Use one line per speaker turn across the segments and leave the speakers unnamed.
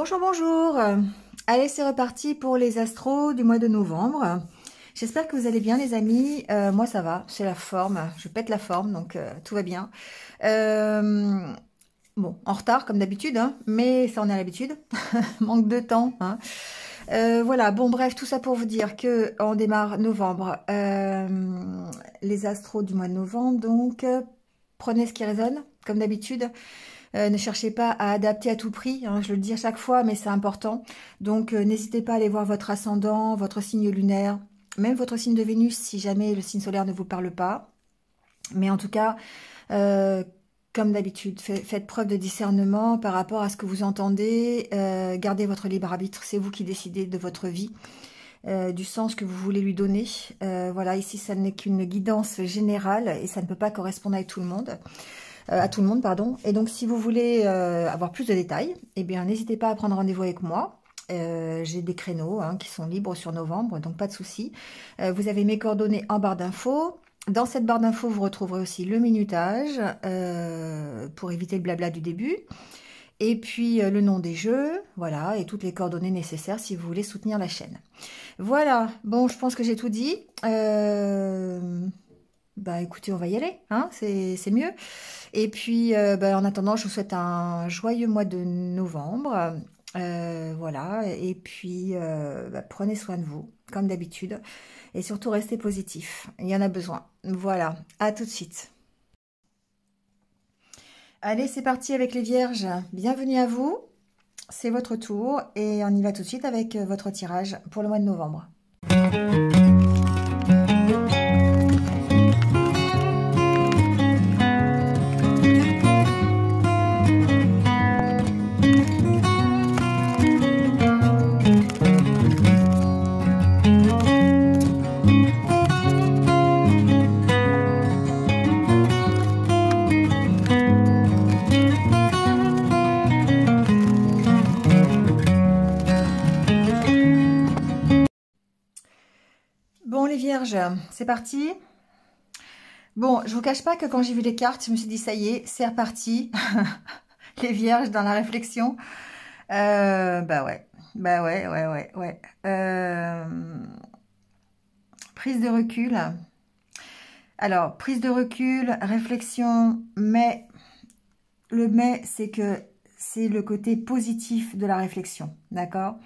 Bonjour, bonjour. Allez, c'est reparti pour les astros du mois de novembre. J'espère que vous allez bien, les amis. Moi, ça va, c'est la forme. Je pète la forme, donc tout va bien. Bon, en retard, comme d'habitude, hein, mais ça, on est à l'habitude. Manque de temps. Hein. Voilà, bon, bref, tout ça pour vous dire que on démarre novembre. Les astros du mois de novembre, donc, prenez ce qui résonne, comme d'habitude. Ne cherchez pas à adapter à tout prix, hein, je le dis à chaque fois, mais c'est important. Donc, n'hésitez pas à aller voir votre ascendant, votre signe lunaire, même votre signe de Vénus, si jamais le signe solaire ne vous parle pas. Mais en tout cas, comme d'habitude, faites preuve de discernement par rapport à ce que vous entendez. Gardez votre libre arbitre, c'est vous qui décidez de votre vie, du sens que vous voulez lui donner. Voilà, ici, ça n'est qu'une guidance générale et ça ne peut pas correspondre à tout le monde. Pardon. Et donc, si vous voulez avoir plus de détails, eh bien, n'hésitez pas à prendre rendez-vous avec moi. J'ai des créneaux qui sont libres sur novembre, donc pas de souci. Vous avez mes coordonnées en barre d'infos. Dans cette barre d'infos, vous retrouverez aussi le minutage pour éviter le blabla du début. Et puis, le nom des jeux, voilà, et toutes les coordonnées nécessaires si vous voulez soutenir la chaîne. Voilà, bon, je pense que j'ai tout dit. Bah écoutez, on va y aller, hein, c'est mieux. Et puis, en attendant, je vous souhaite un joyeux mois de novembre. Voilà, et puis, prenez soin de vous, comme d'habitude. Et surtout, restez positif. Il y en a besoin. Voilà, à tout de suite. Allez, c'est parti avec les vierges. Bienvenue à vous. C'est votre tour. Et on y va tout de suite avec votre tirage pour le mois de novembre. Bon, les vierges, c'est parti. Bon, je vous cache pas que quand j'ai vu les cartes, je me suis dit, ça y est, c'est reparti. Les vierges dans la réflexion. Bah ouais. Prise de recul. Alors, prise de recul, réflexion, mais le mais, c'est que c'est le côté positif de la réflexion, d'accord ?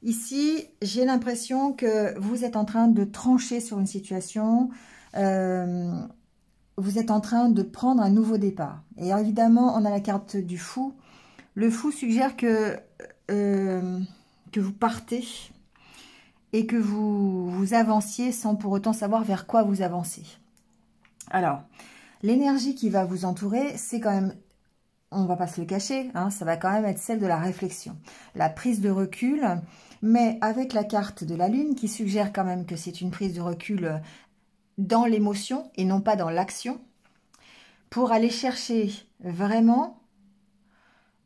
Ici, j'ai l'impression que vous êtes en train de trancher sur une situation, vous êtes en train de prendre un nouveau départ. Et évidemment, on a la carte du fou. Le fou suggère que vous partez et que vous avanciez sans pour autant savoir vers quoi vous avancez. Alors, l'énergie qui va vous entourer, c'est quand même, on ne va pas se le cacher, hein, ça va quand même être celle de la réflexion, la prise de recul, mais avec la carte de la Lune qui suggère quand même que c'est une prise de recul dans l'émotion et non pas dans l'action, pour aller chercher vraiment,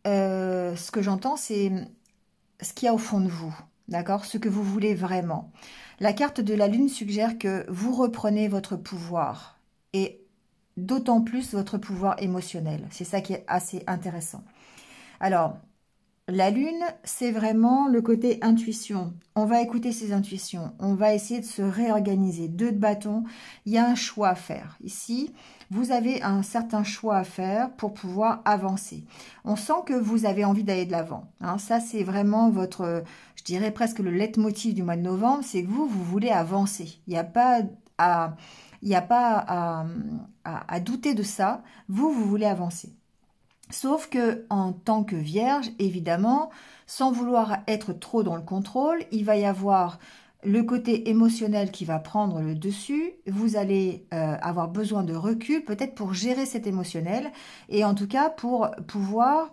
ce que j'entends, c'est ce qu'il y a au fond de vous, d'accord, ce que vous voulez vraiment. La carte de la Lune suggère que vous reprenez votre pouvoir, et d'autant plus votre pouvoir émotionnel. C'est ça qui est assez intéressant. Alors, la Lune, c'est vraiment le côté intuition. On va écouter ses intuitions. On va essayer de se réorganiser. 2 de bâton, il y a un choix à faire. Ici, vous avez un certain choix à faire pour pouvoir avancer. On sent que vous avez envie d'aller de l'avant. Hein. Ça, c'est vraiment votre, je dirais presque le leitmotiv du mois de novembre, c'est que vous voulez avancer. Il n'y a pas à douter de ça. Vous voulez avancer. Sauf que en tant que vierge, évidemment, sans vouloir être trop dans le contrôle, il va y avoir le côté émotionnel qui va prendre le dessus. Vous allez avoir besoin de recul, peut-être pour gérer cet émotionnel, et en tout cas pour pouvoir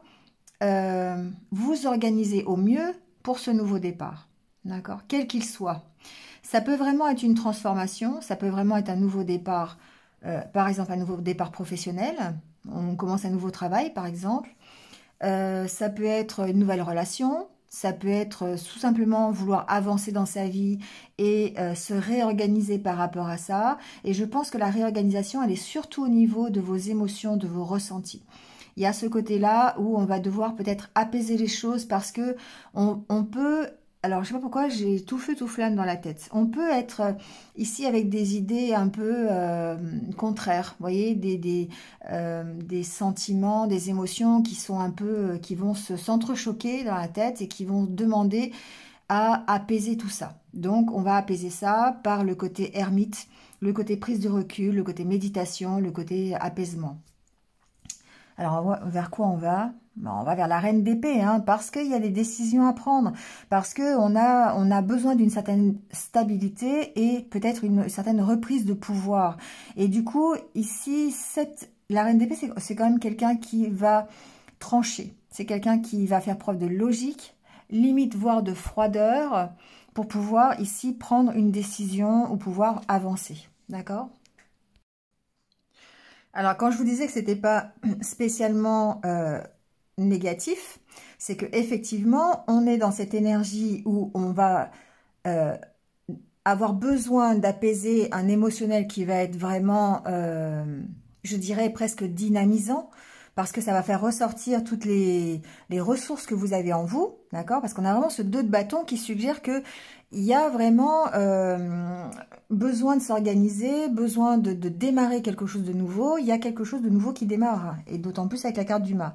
vous organiser au mieux pour ce nouveau départ. D'accord ? Quel qu'il soit. Ça peut vraiment être une transformation, ça peut vraiment être un nouveau départ, par exemple un nouveau départ professionnel. On commence un nouveau travail, par exemple. Ça peut être une nouvelle relation. Ça peut être tout simplement vouloir avancer dans sa vie et se réorganiser par rapport à ça. Et je pense que la réorganisation, elle est surtout au niveau de vos émotions, de vos ressentis. Il y a ce côté-là où on va devoir peut-être apaiser les choses parce que on peut... Alors, je sais pas pourquoi, j'ai tout feu, tout flamme dans la tête. On peut être ici avec des idées un peu contraires, vous voyez, des sentiments, des émotions qui sont un peu, qui vont s'entrechoquer dans la tête et qui vont demander à apaiser tout ça. Donc, on va apaiser ça par le côté ermite, le côté prise de recul, le côté méditation, le côté apaisement. Alors, vers quoi on va? On va vers la reine d'épée, hein, parce qu'il y a des décisions à prendre, parce qu'on a besoin d'une certaine stabilité et peut-être une certaine reprise de pouvoir. Et du coup, ici, la reine d'épée, c'est quand même quelqu'un qui va trancher. C'est quelqu'un qui va faire preuve de logique, limite voire de froideur, pour pouvoir ici prendre une décision ou pouvoir avancer. D'accord ? Alors, quand je vous disais que c'était pas spécialement négatif, c'est que effectivement, on est dans cette énergie où on va avoir besoin d'apaiser un émotionnel qui va être vraiment, je dirais, presque dynamisant, parce que ça va faire ressortir toutes les ressources que vous avez en vous, d'accord? Parce qu'on a vraiment ce 2 de bâton qui suggère que il y a vraiment besoin de s'organiser, besoin de démarrer quelque chose de nouveau. Il y a quelque chose de nouveau qui démarre, et d'autant plus avec la carte du mât.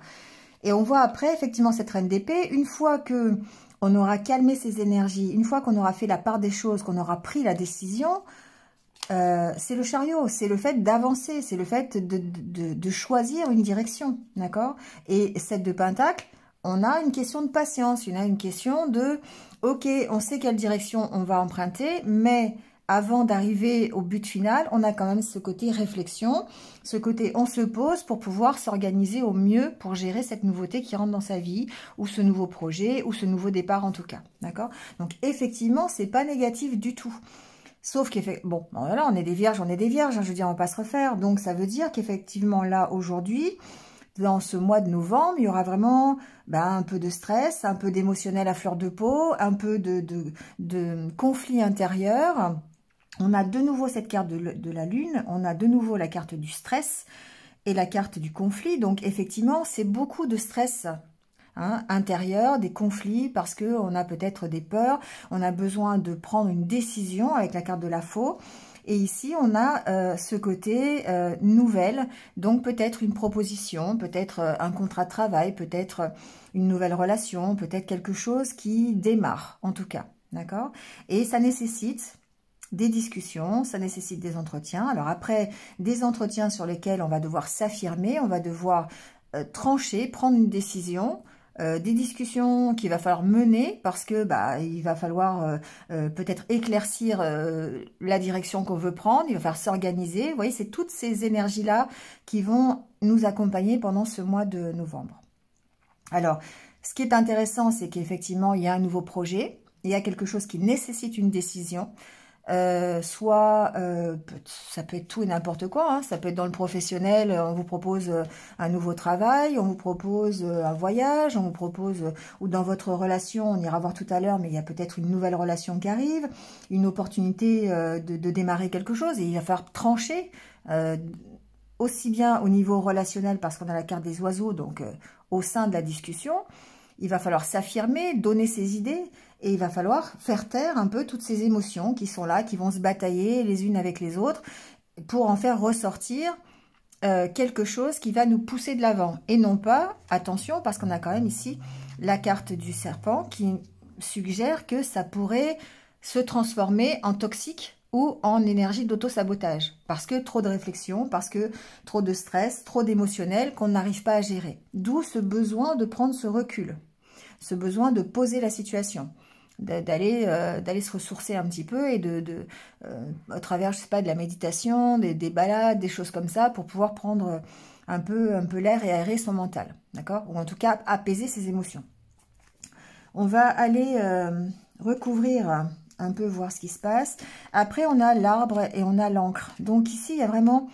Et on voit après, effectivement, cette reine d'épée, une fois que on aura calmé ses énergies, une fois qu'on aura fait la part des choses, qu'on aura pris la décision, c'est le chariot, c'est le fait d'avancer, c'est le fait de choisir une direction, d'accord? Et 7 de pentacle, on a une question de patience, on a une question de, ok, on sait quelle direction on va emprunter, mais avant d'arriver au but final, on a quand même ce côté réflexion, ce côté on se pose pour pouvoir s'organiser au mieux pour gérer cette nouveauté qui rentre dans sa vie, ou ce nouveau projet, ou ce nouveau départ en tout cas, d'accord? Donc effectivement, c'est pas négatif du tout. Sauf qu'effectivement, bon, voilà, on est des vierges, hein, je veux dire, on va pas se refaire. Donc ça veut dire qu'effectivement là, aujourd'hui, dans ce mois de novembre, il y aura vraiment un peu de stress, un peu d'émotionnel à fleur de peau, un peu de conflit intérieur. On a de nouveau cette carte de la lune, on a de nouveau la carte du stress et la carte du conflit. Donc effectivement, c'est beaucoup de stress intérieur, des conflits, parce qu'on a peut-être des peurs, on a besoin de prendre une décision avec la carte de la faux. Et ici, on a ce côté nouvelle, donc peut-être une proposition, peut-être un contrat de travail, peut-être une nouvelle relation, peut-être quelque chose qui démarre, en tout cas, d'accord? Et ça nécessite des discussions, ça nécessite des entretiens. Alors après, des entretiens sur lesquels on va devoir s'affirmer, on va devoir trancher, prendre une décision, des discussions qu'il va falloir mener parce que il va falloir peut-être éclaircir la direction qu'on veut prendre, il va falloir s'organiser. Vous voyez, c'est toutes ces énergies-là qui vont nous accompagner pendant ce mois de novembre. Alors, ce qui est intéressant, c'est qu'effectivement, il y a un nouveau projet, il y a quelque chose qui nécessite une décision. Ça peut être tout et n'importe quoi, hein. Ça peut être dans le professionnel, on vous propose un nouveau travail, on vous propose un voyage, on vous propose, ou dans votre relation, on ira voir tout à l'heure, mais il y a peut-être une nouvelle relation qui arrive, une opportunité de démarrer quelque chose, et il va falloir trancher, aussi bien au niveau relationnel, parce qu'on a la carte des oiseaux, donc au sein de la discussion, il va falloir s'affirmer, donner ses idées, et il va falloir faire taire un peu toutes ces émotions qui sont là, qui vont se batailler les unes avec les autres, pour en faire ressortir quelque chose qui va nous pousser de l'avant. Et non pas, attention, parce qu'on a quand même ici la carte du serpent qui suggère que ça pourrait se transformer en toxique ou en énergie d'auto-sabotage. Parce que trop de réflexion, parce que trop de stress, trop d'émotionnel qu'on n'arrive pas à gérer. D'où ce besoin de prendre ce recul, ce besoin de poser la situation, d'aller se ressourcer un petit peu et à travers, je sais pas, de la méditation, des balades, des choses comme ça, pour pouvoir prendre un peu l'air et aérer son mental, d'accord? Ou en tout cas, apaiser ses émotions. On va aller recouvrir un peu, voir ce qui se passe. Après, on a l'arbre et on a l'encre. Donc ici, il y a vraiment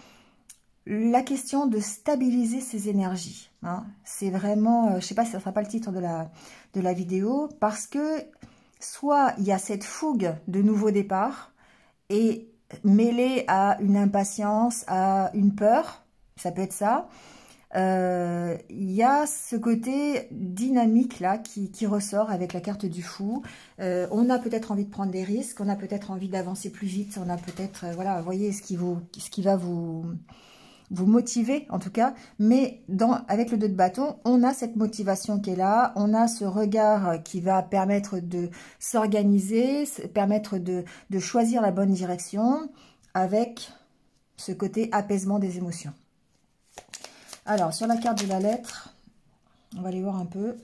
la question de stabiliser ses énergies. Hein. C'est vraiment, je sais pas si ça sera pas le titre de la vidéo, parce que soit il y a cette fougue de nouveau départ, et mêlée à une impatience, à une peur, ça peut être ça, il y a ce côté dynamique là qui ressort avec la carte du fou. On a peut-être envie de prendre des risques, on a peut-être envie d'avancer plus vite, on a peut-être, voilà, vous voyez ce qui va vous motiver en tout cas, mais avec le 2 de bâton, on a cette motivation qui est là, on a ce regard qui va permettre de s'organiser, permettre de choisir la bonne direction avec ce côté apaisement des émotions. Alors, sur la carte de la lettre, on va aller voir un peu.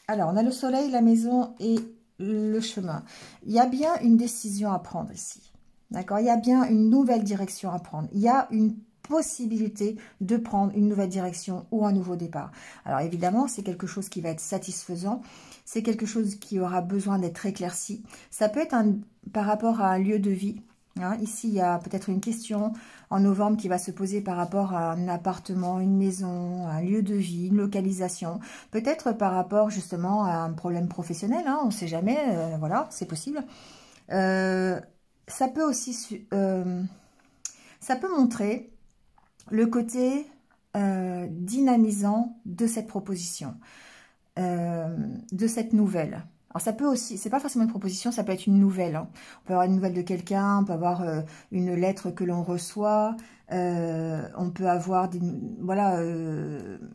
Alors, on a le soleil, la maison et le chemin. Il y a bien une décision à prendre ici. D'accord? Il y a bien une nouvelle direction à prendre. Il y a une possibilité de prendre une nouvelle direction ou un nouveau départ. Alors, évidemment, c'est quelque chose qui va être satisfaisant. C'est quelque chose qui aura besoin d'être éclairci. Ça peut être par rapport à un lieu de vie. Hein, ici, il y a peut-être une question en novembre qui va se poser par rapport à un appartement, une maison, un lieu de vie, une localisation. Peut-être par rapport justement à un problème professionnel, hein, on ne sait jamais, voilà, c'est possible. Ça peut aussi, ça peut montrer le côté dynamisant de cette proposition, de cette nouvelle. Alors ça peut aussi, c'est pas forcément une proposition, ça peut être une nouvelle. Hein. On peut avoir une nouvelle de quelqu'un, on peut avoir une lettre que l'on reçoit, on peut avoir voilà,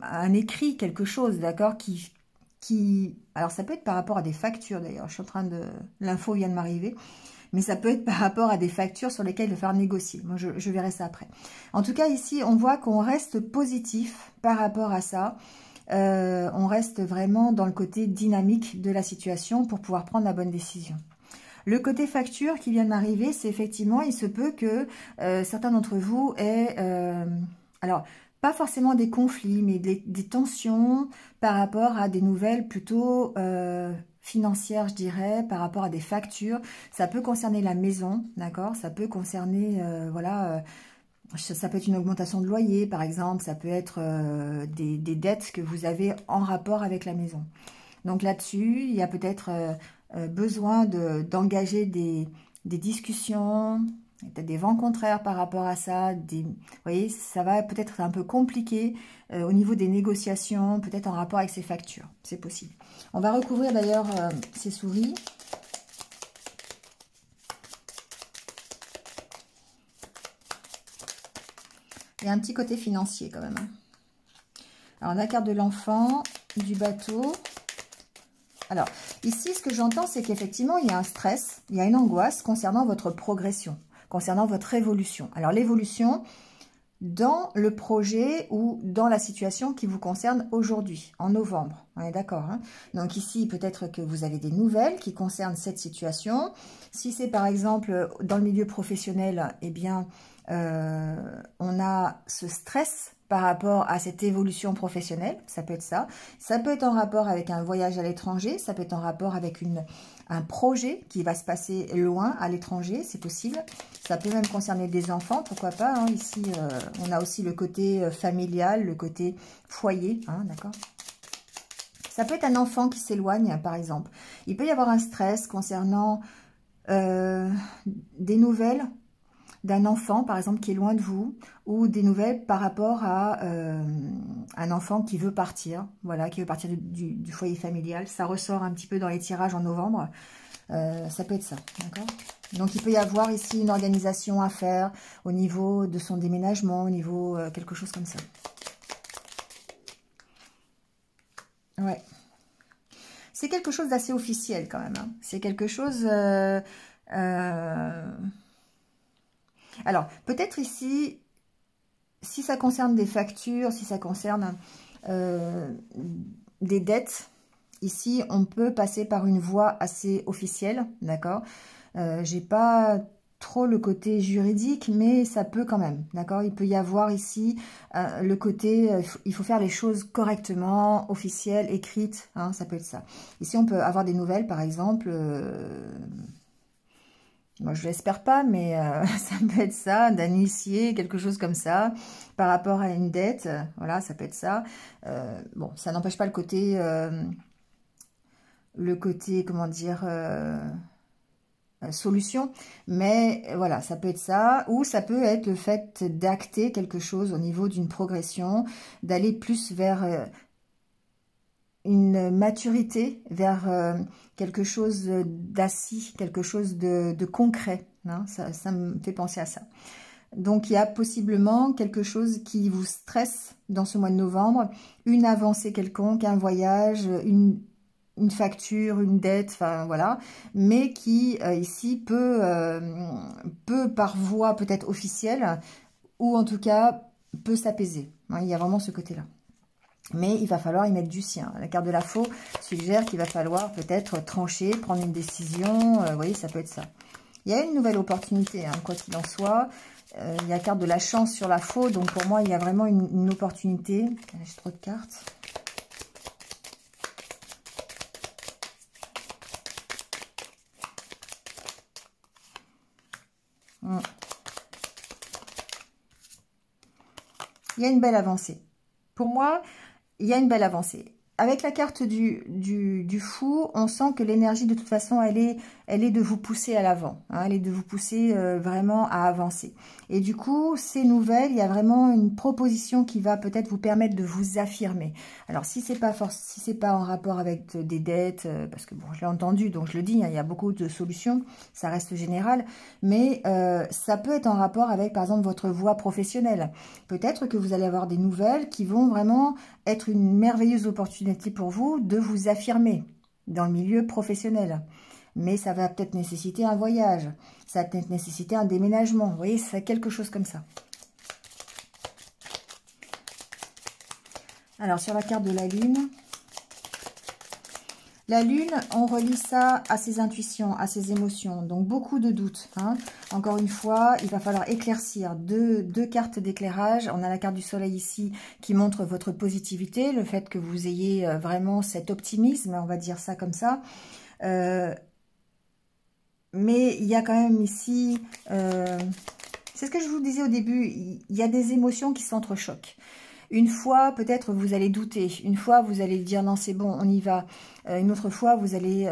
un écrit, quelque chose, d'accord, alors ça peut être par rapport à des factures d'ailleurs, je suis en train de, l'info vient de m'arriver, mais ça peut être par rapport à des factures sur lesquelles il va falloir négocier. Moi je verrai ça après. En tout cas ici, on voit qu'on reste positif par rapport à ça. On reste vraiment dans le côté dynamique de la situation pour pouvoir prendre la bonne décision. Le côté facture qui vient d'arriver, c'est effectivement, il se peut que certains d'entre vous aient, alors, pas forcément des conflits, mais des tensions par rapport à des nouvelles plutôt financières, je dirais, par rapport à des factures. Ça peut concerner la maison, d'accord? Ça peut concerner, voilà... ça peut être une augmentation de loyer, par exemple. Ça peut être des dettes que vous avez en rapport avec la maison. Donc là-dessus, il y a peut-être besoin d'engager des discussions, peut-être des vents contraires par rapport à ça. Vous voyez, ça va peut-être être un peu compliqué au niveau des négociations, peut-être en rapport avec ces factures. C'est possible. On va recouvrir d'ailleurs ces souris. Il y a un petit côté financier quand même. Alors, la carte de l'enfant, du bateau. Alors, ici, ce que j'entends, c'est qu'effectivement, il y a un stress, il y a une angoisse concernant votre progression, concernant votre évolution. Alors, l'évolution dans le projet ou dans la situation qui vous concerne aujourd'hui, en novembre. On est d'accord, hein? Donc ici, peut-être que vous avez des nouvelles qui concernent cette situation. Si c'est par exemple dans le milieu professionnel, eh bien... on a ce stress par rapport à cette évolution professionnelle, ça peut être ça. Ça peut être en rapport avec un voyage à l'étranger, ça peut être en rapport avec un projet qui va se passer loin à l'étranger, c'est possible. Ça peut même concerner des enfants, pourquoi pas. Hein. Ici, on a aussi le côté familial, le côté foyer, hein, d'accord. Ça peut être un enfant qui s'éloigne, par exemple. Il peut y avoir un stress concernant des nouvelles d'un enfant, par exemple, qui est loin de vous, ou des nouvelles par rapport à un enfant qui veut partir, voilà, qui veut partir du foyer familial. Ça ressort un petit peu dans les tirages en novembre. Ça peut être ça, d'accord? Donc, il peut y avoir ici une organisation à faire au niveau de son déménagement, au niveau quelque chose comme ça. Ouais. C'est quelque chose d'assez officiel quand même. Hein. C'est quelque chose... Alors, peut-être ici, si ça concerne des factures, si ça concerne des dettes, ici, on peut passer par une voie assez officielle, d'accord? J'ai pas trop le côté juridique, mais ça peut quand même, d'accord? Il peut y avoir ici le côté, il faut faire les choses correctement, officielles, écrites, hein, ça peut être ça. Ici, on peut avoir des nouvelles, par exemple... Moi, je l'espère pas, mais ça peut être ça, d'un huissier, quelque chose comme ça, par rapport à une dette. Voilà, ça peut être ça. Bon, ça n'empêche pas le côté, comment dire, solution, mais voilà, ça peut être ça, ou ça peut être le fait d'acter quelque chose au niveau d'une progression, d'aller plus vers une maturité, vers quelque chose d'assis, quelque chose de concret, hein, ça me fait penser à ça. Donc, il y a possiblement quelque chose qui vous stresse dans ce mois de novembre, une avancée quelconque, un voyage, une facture, une dette, enfin voilà, mais qui ici peut par voie peut-être officielle, ou en tout cas peut s'apaiser. Hein, il y a vraiment ce côté-là. Mais il va falloir y mettre du sien. La carte de la faux suggère qu'il va falloir peut-être trancher, prendre une décision. Vous voyez, ça peut être ça. Il y a une nouvelle opportunité, hein, quoi qu'il en soit. Il y a la carte de la chance sur la faux. Donc pour moi, il y a vraiment une opportunité. J'ai trop de cartes. Il y a une belle avancée. Pour moi, il y a une belle avancée. Avec la carte du fou, on sent que l'énergie, de toute façon, elle est de vous pousser à l'avant. Hein, elle est de vous pousser vraiment à avancer. Et du coup, ces nouvelles, il y a vraiment une proposition qui va peut-être vous permettre de vous affirmer. Alors, si c'est pas en rapport avec des dettes, parce que bon, je l'ai entendu, donc je le dis, hein, il y a beaucoup de solutions, ça reste général, mais ça peut être en rapport avec, par exemple, votre voie professionnelle. Peut-être que vous allez avoir des nouvelles qui vont vraiment être une merveilleuse opportunité pour vous de vous affirmer dans le milieu professionnel. Mais ça va peut-être nécessiter un voyage, ça va peut-être nécessiter un déménagement. Vous voyez, c'est quelque chose comme ça. Alors, sur la carte de la lune, on relie ça à ses intuitions, à ses émotions. Donc, beaucoup de doutes. Hein. Encore une fois, il va falloir éclaircir deux cartes d'éclairage. On a la carte du soleil ici qui montre votre positivité, le fait que vous ayez vraiment cet optimisme, on va dire ça comme ça. Mais il y a quand même ici, c'est ce que je vous disais au début, il y a des émotions qui s'entrechoquent. Une fois, peut-être, vous allez douter. Une fois, vous allez dire, non, c'est bon, on y va. Une autre fois, vous allez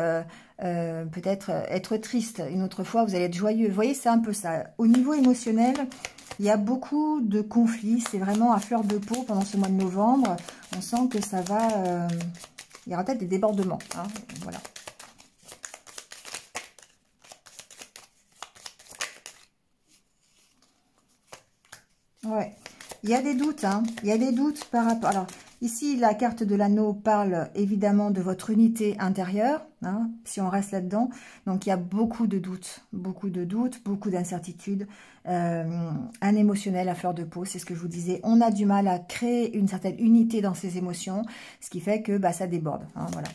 peut-être être triste. Une autre fois, vous allez être joyeux. Vous voyez, c'est un peu ça. Au niveau émotionnel, il y a beaucoup de conflits. C'est vraiment à fleur de peau pendant ce mois de novembre. On sent que ça va... il y aura peut-être des débordements. Hein, voilà. Ouais. Il y a des doutes, hein. Il y a des doutes par rapport... Alors, ici, la carte de l'anneau parle évidemment de votre unité intérieure, hein, si on reste là-dedans. Donc, il y a beaucoup de doutes, beaucoup d'incertitudes, un émotionnel à fleur de peau, c'est ce que je vous disais. On a du mal à créer une certaine unité dans ses émotions, ce qui fait que bah, ça déborde, hein, voilà.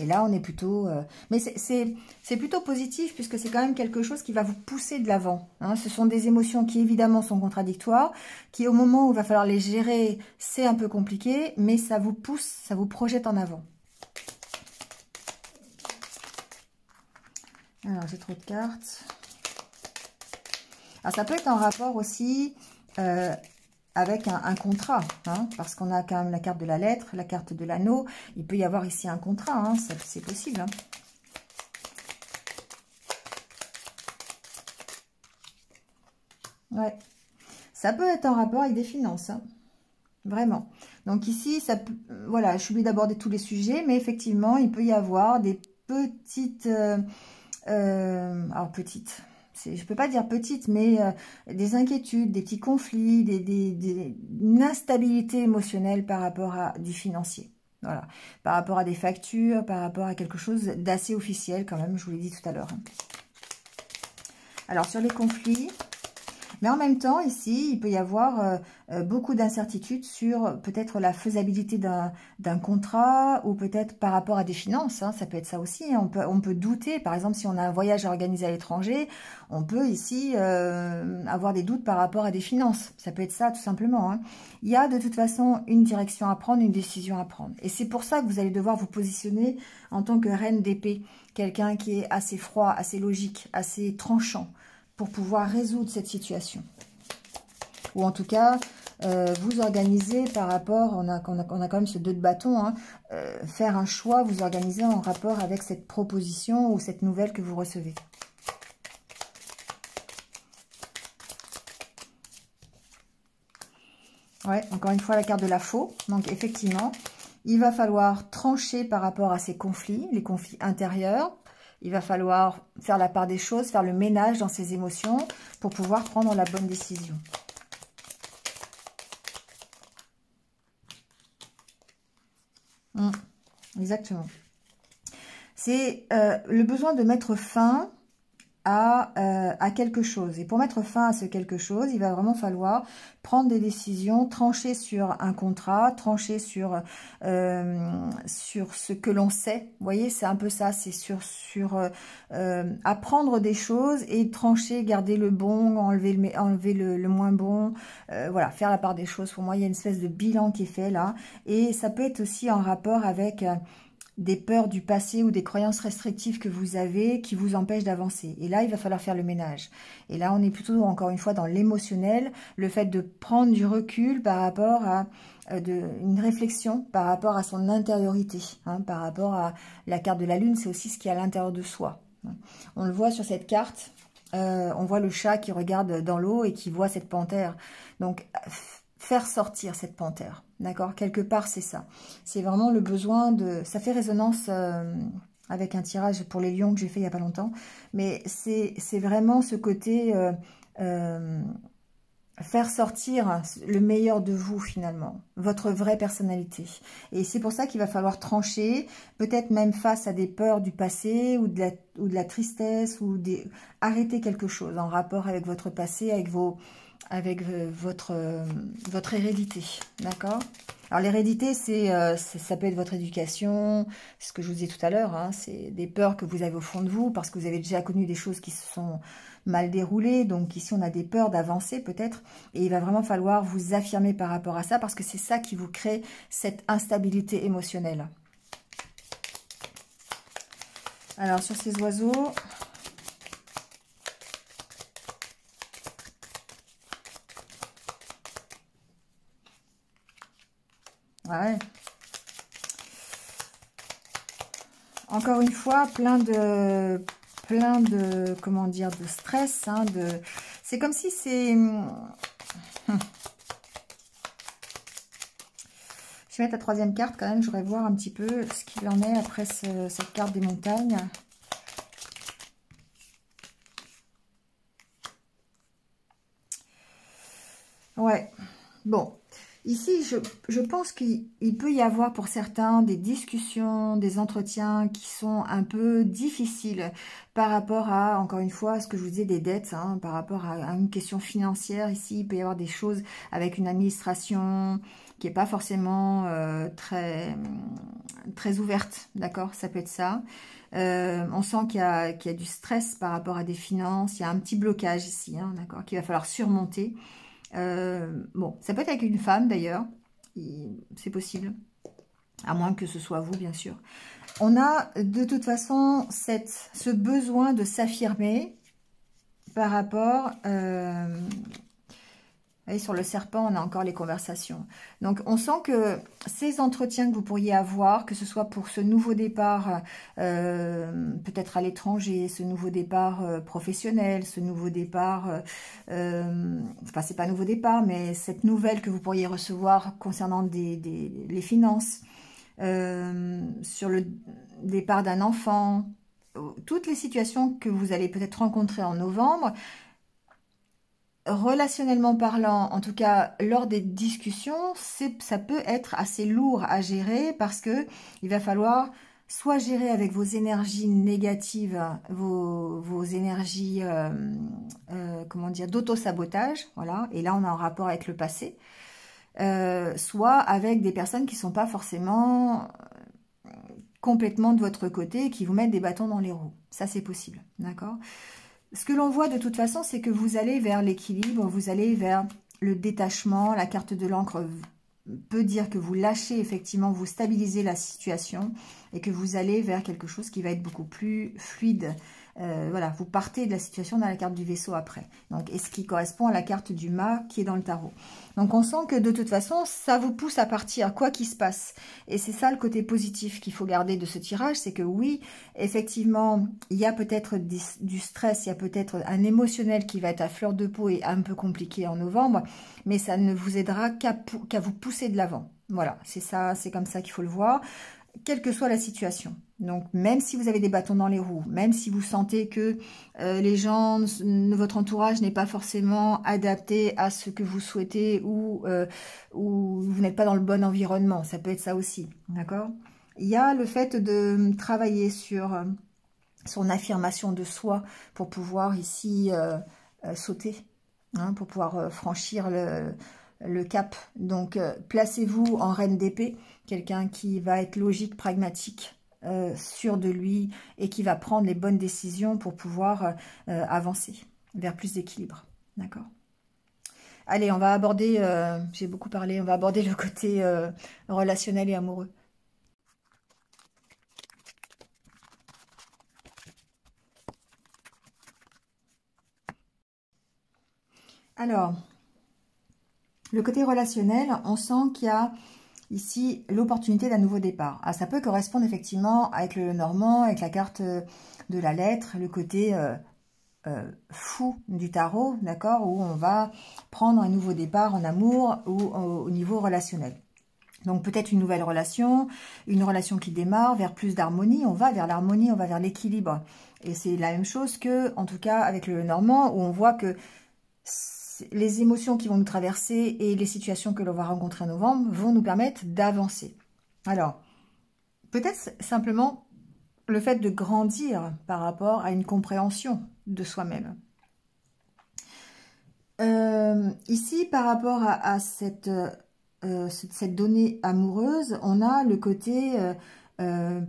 Et là, on est plutôt... mais c'est plutôt positif puisque c'est quand même quelque chose qui va vous pousser de l'avant. Hein. Ce sont des émotions qui, évidemment, sont contradictoires, qui, au moment où il va falloir les gérer, c'est un peu compliqué, mais ça vous pousse, ça vous projette en avant. Alors, j'ai trop de cartes. Alors, ça peut être en rapport aussi... avec un contrat, hein, parce qu'on a quand même la carte de la lettre, la carte de l'anneau. Il peut y avoir ici un contrat, hein, c'est possible. Hein. Ouais. Ça peut être en rapport avec des finances, hein, vraiment. Donc ici, ça peut, voilà, je suis obligée d'aborder tous les sujets, mais effectivement, il peut y avoir des petites... alors, petites... je ne peux pas dire petites, mais des inquiétudes, des petits conflits, une instabilité émotionnelle par rapport à du financier. Voilà, par rapport à des factures, par rapport à quelque chose d'assez officiel quand même, je vous l'ai dit tout à l'heure. Alors, sur les conflits, Mais en même temps, ici, il peut y avoir beaucoup d'incertitudes sur peut-être la faisabilité d'un contrat ou peut-être par rapport à des finances. Hein, ça peut être ça aussi. Hein. On peut douter. Par exemple, si on a un voyage à organiser à l'étranger, on peut ici avoir des doutes par rapport à des finances. Ça peut être ça, tout simplement. Hein. Il y a de toute façon une direction à prendre, une décision à prendre. Et c'est pour ça que vous allez devoir vous positionner en tant que reine d'épée. Quelqu'un qui est assez froid, assez logique, assez tranchant pour pouvoir résoudre cette situation. Ou en tout cas, vous organiser par rapport, on a quand même ce 2 de bâton, hein, faire un choix, vous organiser en rapport avec cette proposition ou cette nouvelle que vous recevez. Ouais, encore une fois, la carte de la faux. Donc, effectivement, il va falloir trancher par rapport à ces conflits, les conflits intérieurs. Il va falloir faire la part des choses, faire le ménage dans ses émotions pour pouvoir prendre la bonne décision. Exactement. C'est le besoin de mettre fin à quelque chose. Et pour mettre fin à ce quelque chose, il va vraiment falloir prendre des décisions, trancher sur un contrat, trancher sur ce que l'on sait. Vous voyez, c'est un peu ça, c'est sur apprendre des choses et trancher, garder le bon, enlever le moins bon. Voilà, faire la part des choses. Pour moi, il y a une espèce de bilan qui est fait là. Et ça peut être aussi en rapport avec des peurs du passé ou des croyances restrictives que vous avez qui vous empêchent d'avancer. Et là, il va falloir faire le ménage. Et là, on est plutôt, encore une fois, dans l'émotionnel, le fait de prendre du recul par rapport à une réflexion, par rapport à son intériorité, hein, par rapport à la carte de la lune, c'est aussi ce qui est à l'intérieur de soi. On le voit sur cette carte, on voit le chat qui regarde dans l'eau et qui voit cette panthère. Donc, faire sortir cette panthère, d'accord? Quelque part, c'est ça. C'est vraiment le besoin de... Ça fait résonance avec un tirage pour les lions que j'ai fait il n'y a pas longtemps, mais c'est vraiment ce côté faire sortir le meilleur de vous, finalement, votre vraie personnalité. Et c'est pour ça qu'il va falloir trancher, peut-être même face à des peurs du passé ou de la tristesse, ou arrêter quelque chose en rapport avec votre passé, avec votre hérédité, d'accord? Alors l'hérédité, ça peut être votre éducation, c'est ce que je vous disais tout à l'heure, hein, c'est des peurs que vous avez au fond de vous, parce que vous avez déjà connu des choses qui se sont mal déroulées, donc ici on a des peurs d'avancer peut-être, et il va vraiment falloir vous affirmer par rapport à ça, parce que c'est ça qui vous crée cette instabilité émotionnelle. Alors sur ces oiseaux... Ouais. Encore une fois, plein de comment dire, de stress, hein, c'est comme si c'est... Je vais mettre la troisième carte quand même, je voudrais voir un petit peu ce qu'il en est après cette carte des montagnes. Ouais, bon... Ici, je pense qu'il peut y avoir pour certains des discussions, des entretiens qui sont un peu difficiles par rapport à, encore une fois, ce que je vous disais, des dettes, hein, par rapport à une question financière. Ici, il peut y avoir des choses avec une administration qui n'est pas forcément très ouverte, d'accord? Ça peut être ça. On sent qu'il y a du stress par rapport à des finances. Il y a un petit blocage ici, hein, d'accord, qu'il va falloir surmonter. Bon, ça peut être avec une femme d'ailleurs, c'est possible, à moins que ce soit vous bien sûr. On a de toute façon ce besoin de s'affirmer par rapport... Vous voyez, sur le serpent, on a encore les conversations. Donc, on sent que ces entretiens que vous pourriez avoir, que ce soit pour ce nouveau départ, peut-être à l'étranger, ce nouveau départ professionnel, ce nouveau départ, enfin, c'est pas nouveau départ, mais cette nouvelle que vous pourriez recevoir concernant les finances, sur le départ d'un enfant, toutes les situations que vous allez peut-être rencontrer en novembre, relationnellement parlant, en tout cas lors des discussions, ça peut être assez lourd à gérer parce que il va falloir soit gérer avec vos énergies négatives, vos énergies, comment dire, d'auto-sabotage, voilà, et là on a un rapport avec le passé, soit avec des personnes qui ne sont pas forcément complètement de votre côté et qui vous mettent des bâtons dans les roues. Ça, c'est possible, d'accord? Ce que l'on voit de toute façon, c'est que vous allez vers l'équilibre, vous allez vers le détachement. La carte de l'encre peut dire que vous lâchez effectivement, vous stabilisez la situation et que vous allez vers quelque chose qui va être beaucoup plus fluide. Voilà, vous partez de la situation dans la carte du vaisseau après. Donc, et ce qui correspond à la carte du mât qui est dans le tarot. Donc, on sent que de toute façon, ça vous pousse à partir, quoi qu'il se passe. Et c'est ça le côté positif qu'il faut garder de ce tirage, c'est que oui, effectivement, il y a peut-être du stress, il y a peut-être un émotionnel qui va être à fleur de peau et un peu compliqué en novembre, mais ça ne vous aidera qu'à vous pousser de l'avant. Voilà, c'est ça, c'est comme ça qu'il faut le voir, quelle que soit la situation. Donc, même si vous avez des bâtons dans les roues, même si vous sentez que les gens, votre entourage n'est pas forcément adapté à ce que vous souhaitez ou vous n'êtes pas dans le bon environnement, ça peut être ça aussi, d'accord? Il y a le fait de travailler sur son affirmation de soi pour pouvoir ici sauter, hein, pour pouvoir franchir le cap. Donc, placez-vous en reine d'épée, quelqu'un qui va être logique, pragmatique, sûr de lui et qui va prendre les bonnes décisions pour pouvoir avancer vers plus d'équilibre. D'accord? Allez, on va aborder, j'ai beaucoup parlé, on va aborder le côté relationnel et amoureux. Alors, le côté relationnel, on sent qu'il y a ici l'opportunité d'un nouveau départ. Ah, ça peut correspondre effectivement avec le Normand, avec la carte de la lettre, le côté fou du tarot, d'accord, où on va prendre un nouveau départ en amour ou au niveau relationnel. Donc peut-être une nouvelle relation, une relation qui démarre vers plus d'harmonie, on va vers l'harmonie, on va vers l'équilibre. Et c'est la même chose que, en tout cas, avec le Normand, où on voit que les émotions qui vont nous traverser et les situations que l'on va rencontrer en novembre vont nous permettre d'avancer. Alors, peut-être simplement le fait de grandir par rapport à une compréhension de soi-même. Ici, par rapport à cette donnée amoureuse, on a le côté ce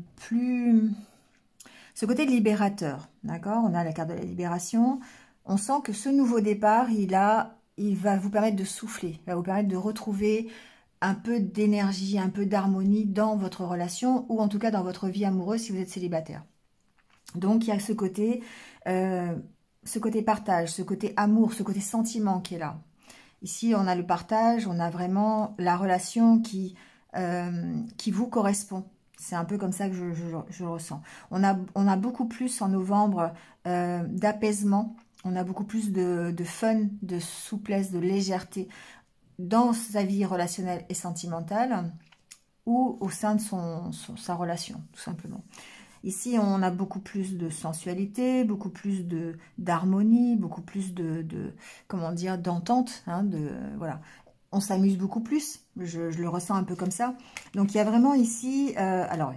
côté libérateur, d'accord? On a la carte de la libération. On sent que ce nouveau départ, il va vous permettre de souffler, il va vous permettre de retrouver un peu d'énergie, un peu d'harmonie dans votre relation ou en tout cas dans votre vie amoureuse si vous êtes célibataire. Donc il y a ce côté partage, ce côté amour, ce côté sentiment qui est là. Ici on a le partage, on a vraiment la relation qui vous correspond. C'est un peu comme ça que je ressens. On a beaucoup plus en novembre d'apaisement. On a beaucoup plus de fun, de souplesse, de légèreté dans sa vie relationnelle et sentimentale ou au sein de sa relation, tout simplement. Ici, on a beaucoup plus de sensualité, beaucoup plus d'harmonie, beaucoup plus comment dire, d'entente. Hein, voilà. On s'amuse beaucoup plus, je le ressens un peu comme ça. Donc, il y a vraiment ici... alors,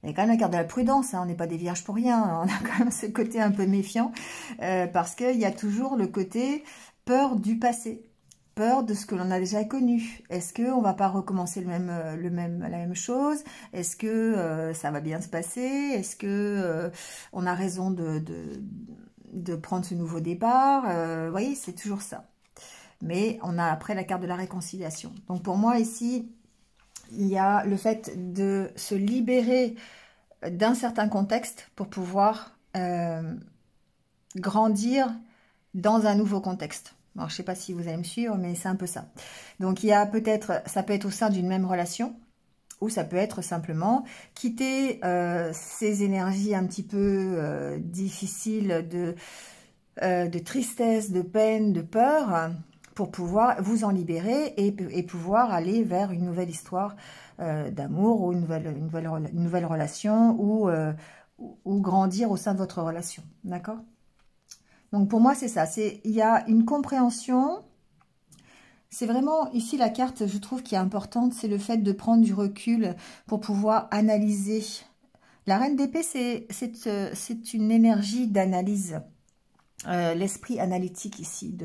il y a quand même la carte de la prudence, hein, on n'est pas des vierges pour rien, hein, on a quand même ce côté un peu méfiant, parce qu'il y a toujours le côté peur du passé, peur de ce que l'on a déjà connu. Est-ce qu'on ne va pas recommencer la même chose? Est-ce que ça va bien se passer? Est-ce que on a raison de prendre ce nouveau départ? Vous voyez, c'est toujours ça. Mais on a après la carte de la réconciliation. Donc pour moi ici... il y a le fait de se libérer d'un certain contexte pour pouvoir grandir dans un nouveau contexte. Alors, je ne sais pas si vous allez me suivre, mais c'est un peu ça. Donc, il y a peut-être, ça peut être au sein d'une même relation, ou ça peut être simplement quitter ces énergies un petit peu difficiles de tristesse, de peine, de peur, pour pouvoir vous en libérer et pouvoir aller vers une nouvelle histoire d'amour ou une nouvelle relation ou grandir au sein de votre relation. D'accord? Donc pour moi, c'est ça. Il y a une compréhension, C'est vraiment, ici, la carte, je trouve, qui est importante, c'est le fait de prendre du recul pour pouvoir analyser. La reine d'épée, c'est une énergie d'analyse. L'esprit analytique ici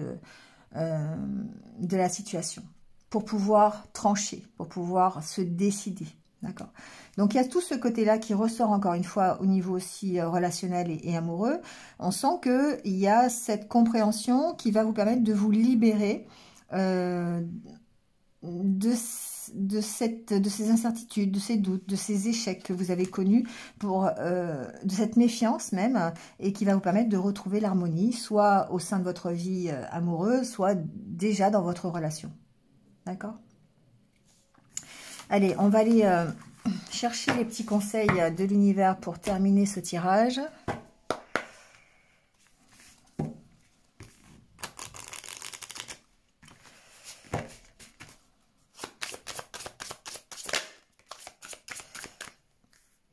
de la situation. Pour pouvoir trancher, pour pouvoir se décider. D'accord. Donc, il y a tout ce côté-là qui ressort encore une fois au niveau aussi relationnel et amoureux. On sent qu'il y a cette compréhension qui va vous permettre de vous libérer de ces incertitudes, de ces doutes, de ces échecs que vous avez connus, de cette méfiance même, et qui va vous permettre de retrouver l'harmonie, soit au sein de votre vie amoureuse, soit déjà dans votre relation. D'accord? Allez, on va aller chercher les petits conseils de l'univers pour terminer ce tirage.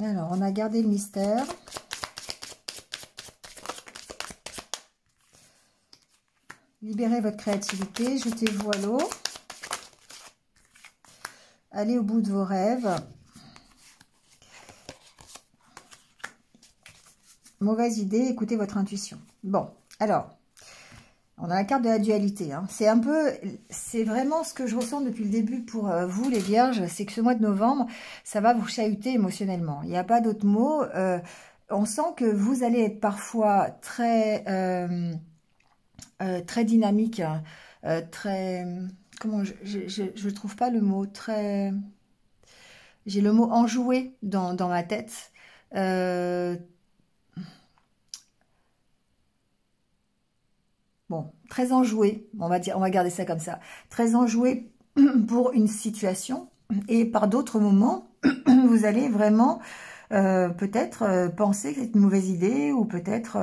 Alors, on a gardé le mystère. Libérez votre créativité, jetez-vous à l'eau. Allez au bout de vos rêves. Mauvaise idée, écoutez votre intuition. Bon, alors, on a la carte de la dualité. Hein. C'est vraiment ce que je ressens depuis le début pour vous, les vierges, c'est que ce mois de novembre, ça va vous chahuter émotionnellement. Il n'y a pas d'autre mot. On sent que vous allez être parfois très dynamique, très... Comment je trouve pas le mot, très... J'ai le mot enjoué dans ma tête. Bon, très enjoué, on va garder ça comme ça. Très enjoué pour une situation. Et par d'autres moments, vous allez vraiment peut-être penser que c'est une mauvaise idée, ou peut-être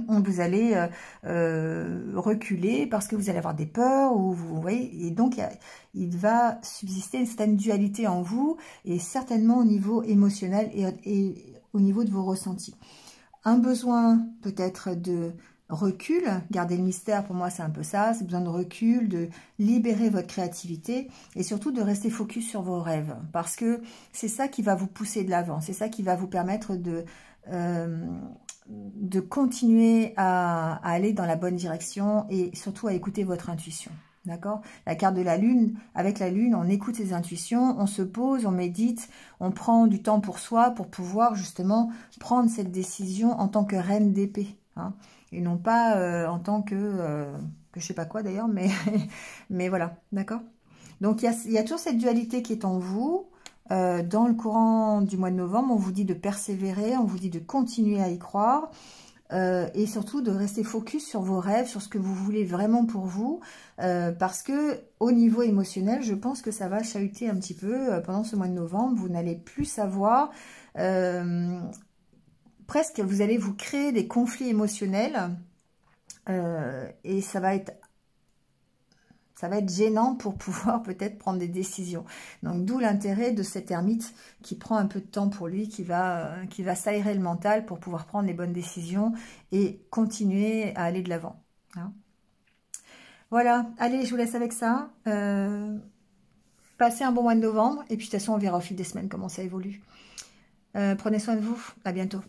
vous allez reculer parce que vous allez avoir des peurs, ou vous voyez, et donc il va subsister une certaine dualité en vous, et certainement au niveau émotionnel et au niveau de vos ressentis. Un besoin peut-être de recul, garder le mystère, pour moi c'est un peu ça, c'est besoin de recul, de libérer votre créativité et surtout de rester focus sur vos rêves, parce que c'est ça qui va vous pousser de l'avant, c'est ça qui va vous permettre de continuer à aller dans la bonne direction et surtout à écouter votre intuition. D'accord? La carte de la lune, avec la lune, on écoute ses intuitions, on se pose, on médite, on prend du temps pour soi pour pouvoir justement prendre cette décision en tant que reine d'épée, hein, et non pas en tant que je sais pas quoi d'ailleurs, mais voilà, d'accord? Donc il y a toujours cette dualité qui est en vous. Dans le courant du mois de novembre, on vous dit de persévérer, on vous dit de continuer à y croire. Et surtout de rester focus sur vos rêves, sur ce que vous voulez vraiment pour vous, parce que au niveau émotionnel, je pense que ça va chahuter un petit peu pendant ce mois de novembre. Vous n'allez plus savoir, presque vous allez vous créer des conflits émotionnels, et ça va être gênant pour pouvoir peut-être prendre des décisions. Donc d'où l'intérêt de cet ermite qui prend un peu de temps pour lui, qui va s'aérer le mental pour pouvoir prendre les bonnes décisions et continuer à aller de l'avant. Hein. Voilà, allez, je vous laisse avec ça. Passez un bon mois de novembre et puis de toute façon on verra au fil des semaines comment ça évolue. Prenez soin de vous, à bientôt.